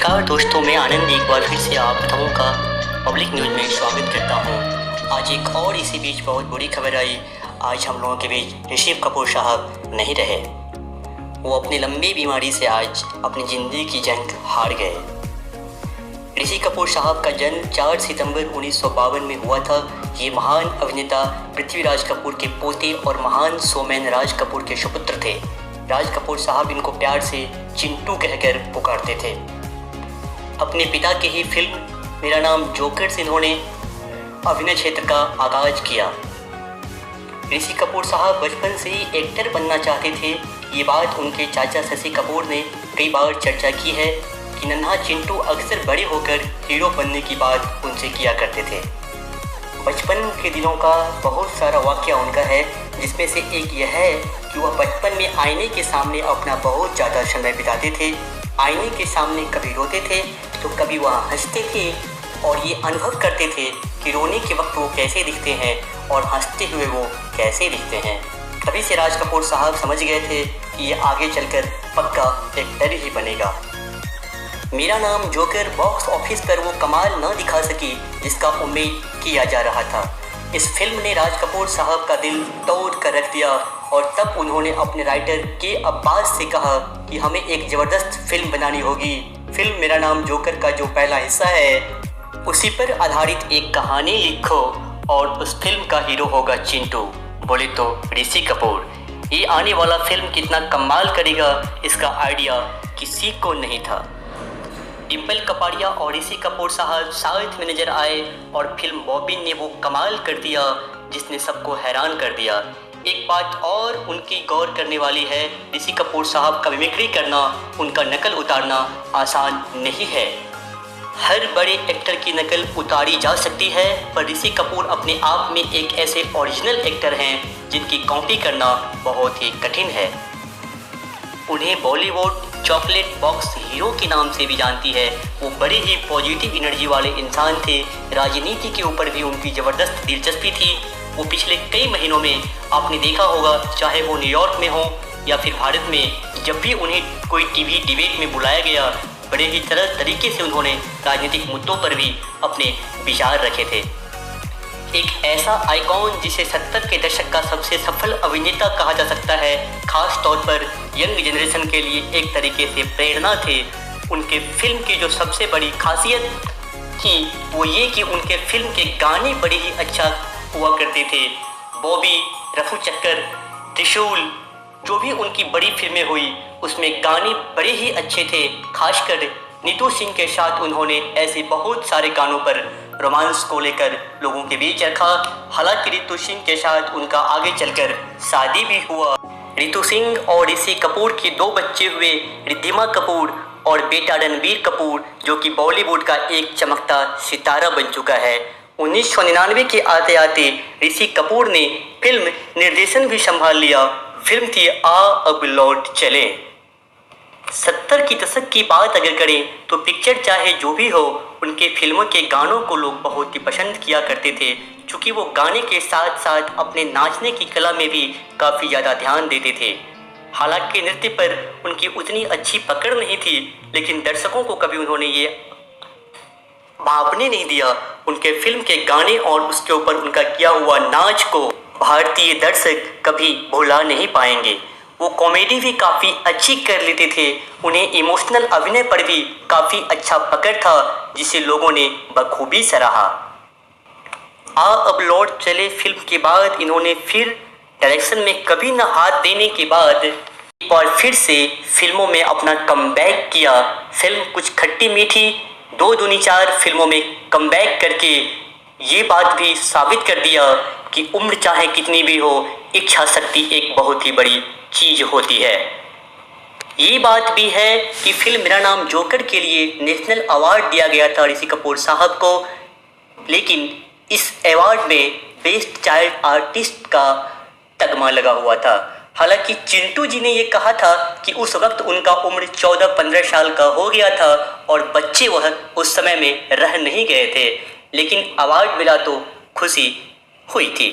नमस्कार दोस्तों, मैं आनंद एक बार फिर से आप सबों का पब्लिक न्यूज़ में स्वागत करता हूं। आज एक और इसी बीच बहुत बुरी खबर आई। आज हम लोगों के बीच ऋषि कपूर साहब नहीं रहे। वो अपनी लंबी बीमारी से आज अपनी ज़िंदगी की जंग हार गए। ऋषि कपूर साहब का जन्म 4 सितंबर 1952 में हुआ था। ये महान अभिनेता पृथ्वीराज कपूर के पोते और महान शोमैन राज कपूर के सुपुत्र थे। राज कपूर साहब इनको प्यार से चिंटू कहकर पुकारते थे। अपने पिता की ही फिल्म मेरा नाम जोकर से इन्होंने अभिनय क्षेत्र का आगाज किया। ऋषि कपूर साहब बचपन से ही एक्टर बनना चाहते थे। ये बात उनके चाचा शशि कपूर ने कई बार चर्चा की है कि नन्हा चिंटू अक्सर बड़े होकर हीरो बनने की बात उनसे किया करते थे। बचपन के दिनों का बहुत सारा वाकया उनका है, जिसमें से एक यह है कि वह बचपन में आईने के सामने अपना बहुत ज़्यादा समय बिताते थे। आईने के सामने कभी रोते थे तो कभी वह हंसते थे और ये अनुभव करते थे कि रोने के वक्त वो कैसे दिखते हैं और हंसते हुए वो कैसे दिखते हैं। तभी से राज कपूर साहब समझ गए थे कि ये आगे चलकर पक्का एक्टर ही बनेगा। मेरा नाम जोकर बॉक्स ऑफिस पर वो कमाल न दिखा सकी जिसका उम्मीद किया जा रहा था। इस फिल्म ने राज कपूर साहब का दिल तोड़ कर रख दिया और तब उन्होंने अपने राइटर के अब्बास से कहा कि हमें एक ज़बरदस्त फिल्म बनानी होगी। फिल्म मेरा नाम जोकर का जो पहला हिस्सा है उसी पर आधारित एक कहानी लिखो और उस फिल्म का हीरो होगा चिंटू। बोले तो ऋषि कपूर। ये आने वाला फिल्म कितना कमाल करेगा इसका आइडिया किसी को नहीं था। डिम्पल कपाड़िया और ऋषि कपूर साहब साथ में नजर आए और फिल्म बॉबिन ने वो कमाल कर दिया जिसने सबको हैरान कर दिया। एक बात और उनकी गौर करने वाली है, ऋषि कपूर साहब का मिमिक्री करना, उनका नकल उतारना आसान नहीं है। हर बड़े एक्टर की नकल उतारी जा सकती है, पर ऋषि कपूर अपने आप में एक ऐसे ओरिजिनल एक्टर हैं जिनकी कॉपी करना बहुत ही कठिन है। उन्हें बॉलीवुड चॉकलेट बॉक्स हीरो के नाम से भी जानती है। वो बड़े ही पॉजिटिव एनर्जी वाले इंसान थे। राजनीति के ऊपर भी उनकी ज़बरदस्त दिलचस्पी थी। वो पिछले कई महीनों में आपने देखा होगा, चाहे वो न्यूयॉर्क में हो या फिर भारत में, जब भी उन्हें कोई टीवी डिबेट में बुलाया गया, बड़े ही सरल तरीके से उन्होंने राजनीतिक मुद्दों पर भी अपने विचार रखे थे। एक ऐसा आइकॉन जिसे 70 के दशक का सबसे सफल अभिनेता कहा जा सकता है, खास तौर पर यंग जनरेशन के लिए एक तरीके से प्रेरणा थे। उनके फिल्म की जो सबसे बड़ी खासियत थी वो ये कि उनके फिल्म के गाने बड़े ही अच्छा हुआ करते थे। बॉबी, रफू चक्कर, त्रिशूल, जो भी उनकी बड़ी फिल्में हुई उसमें गाने बड़े ही अच्छे थे। खासकर नीतू सिंह के साथ उन्होंने ऐसे बहुत सारे गानों पर रोमांस को लेकर लोगों के बीच रखा। हालांकि ऋतु सिंह के साथ उनका आगे चलकर शादी भी हुआ। ऋतु सिंह और ऋषि कपूर के 2 बच्चे हुए, रिद्धिमा कपूर और बेटा रणबीर कपूर, जो कि बॉलीवुड का एक चमकता सितारा बन चुका है। 1999 के आते आते ऋषि कपूर ने फिल्म निर्देशन भी संभाल लिया। फिल्म थी आ अब लौट चले। 70 की दशक की बात अगर करें तो पिक्चर चाहे जो भी हो, उनके फिल्मों के गानों को लोग बहुत ही पसंद किया करते थे, क्योंकि वो गाने के साथ साथ अपने नाचने की कला में भी काफ़ी ज़्यादा ध्यान देते थे। हालांकि नृत्य पर उनकी उतनी अच्छी पकड़ नहीं थी, लेकिन दर्शकों को कभी उन्होंने ये भापने नहीं दिया। उनके फिल्म के गाने और उसके ऊपर उनका किया हुआ नाच को भारतीय दर्शक कभी भुला नहीं पाएंगे। वो कॉमेडी भी काफ़ी अच्छी कर लेते थे। उन्हें इमोशनल अभिनय पर भी काफ़ी अच्छा पकड़ था, जिसे लोगों ने बखूबी सराहा। आ अब लौट चले फिल्म के बाद इन्होंने फिर डायरेक्शन में कभी न हाथ देने के बाद एक बार फिर से फिल्मों में अपना कमबैक किया। फिल्म कुछ खट्टी मीठी 2 दूनी 4 फिल्मों में कमबैक करके ये बात भी साबित कर दिया कि उम्र चाहे कितनी भी हो, इच्छा शक्ति एक बहुत ही बड़ी चीज होती है। ये बात भी है कि फिल्म मेरा नाम जोकर के लिए नेशनल अवार्ड दिया गया था ऋषि कपूर साहब को, लेकिन इस अवार्ड में बेस्ट चाइल्ड आर्टिस्ट का तगमा लगा हुआ था। हालांकि चिंटू जी ने ये कहा था कि उस वक्त उनका उम्र 14-15 साल का हो गया था और बच्चे वह उस समय में रह नहीं गए थे, लेकिन अवार्ड मिला तो खुशी हुई थी।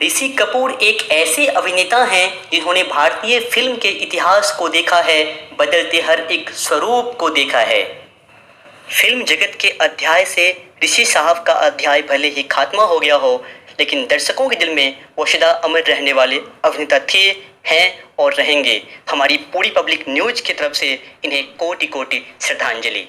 ऋषि कपूर एक ऐसे अभिनेता हैं जिन्होंने भारतीय फिल्म के इतिहास को देखा है, बदलते हर एक स्वरूप को देखा है। फिल्म जगत के अध्याय से ऋषि साहब का अध्याय भले ही खात्मा हो गया हो, लेकिन दर्शकों के दिल में वो सदा अमर रहने वाले अभिनेता थे, हैं और रहेंगे। हमारी पूरी पब्लिक न्यूज़ की तरफ से इन्हें कोटि कोटि श्रद्धांजलि।